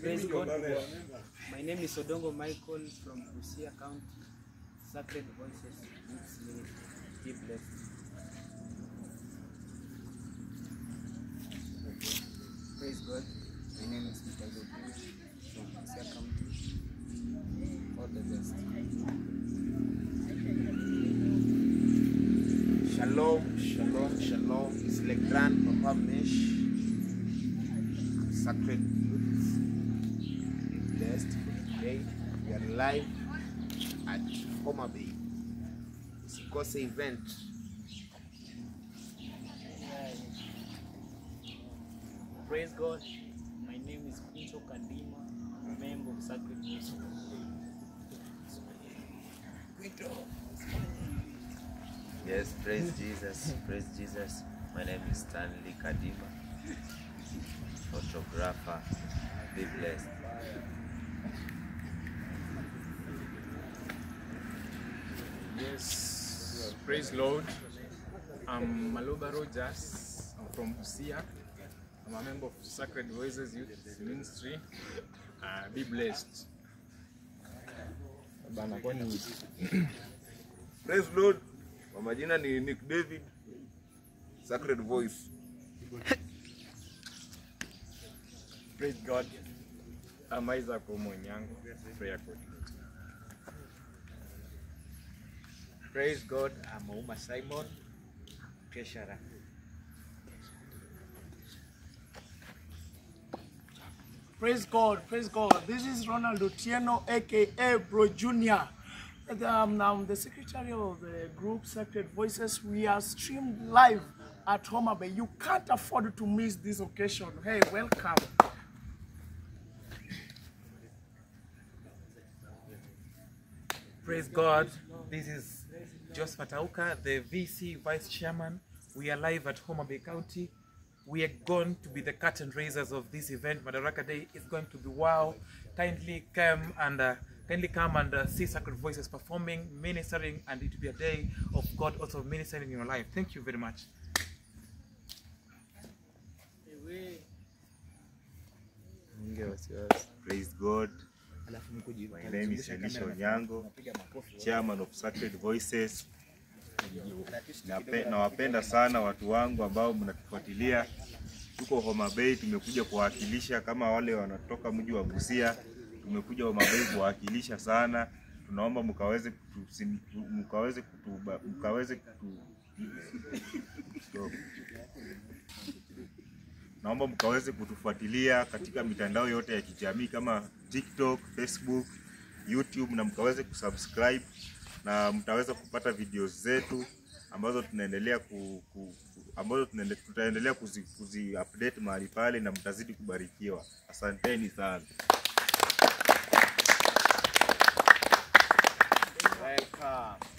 Praise God. My name is Odongo Michael from Busia County, Sacred Voices Youth Ministry. Be blessed. Praise God. My name is Mr. Godwin from Busia County. All the best. Shalom, shalom, shalom. It's Le Grand Papa Mesh, Sacred Youth. Be blessed for today. We are live at Homa Bay. It's a Kose event. Praise God. My name is Quinto Kadima, a member of Sacred Voices. Yes, praise Jesus, praise Jesus. My name is Stanley Kadima, photographer. Be blessed. Yes, praise Lord. I'm Maloba Rogers. I'm from Busia. I'm a member of Sacred Voices Youth Ministry. Be blessed. Praise Lord. Kwa majina ni Nick David, Sacred Voice. Praise God. I'm Isaac Omonyango, prayer coordinator. Praise God. I'm Uma Simon, treasurer. Praise God, praise God. This is Ronald Otieno, aka Bro Junior. I'm the secretary of the group Sacred Voices. We are streamed live at Homa Bay. You can't afford to miss this occasion. Hey, welcome. Praise God. This is Josephat Auka, the VC Vice Chairman. We are live at Homa Bay County. We are going to be the curtain raisers of this event. Madaraka Day is going to be wow. Kindly come and see Sacred Voices performing, ministering, and it will be a day of God also ministering in your life. Thank you very much. Praise God. My name is Elisha Onyango, Chairman of Sacred Voices. Nawapenda sana watu wangu ambao mnatufuatilia. Tuko Homa Bay, tumekuja kuwakilisha kama wale wanatoka mji wa Busia. Tumekuja Homa Bay kuwakilisha sana. Tunaomba mkaweze kutufuatilia katika mitandao yote ya kijamii kama TikTok, Facebook, YouTube, na mkaweze kusubscribe na mtaweza kupata videos zetu ambazo tutaendelea kuzi update mahali pale, na mtazidi kubarikiwa. Asanteni sana. Welcome.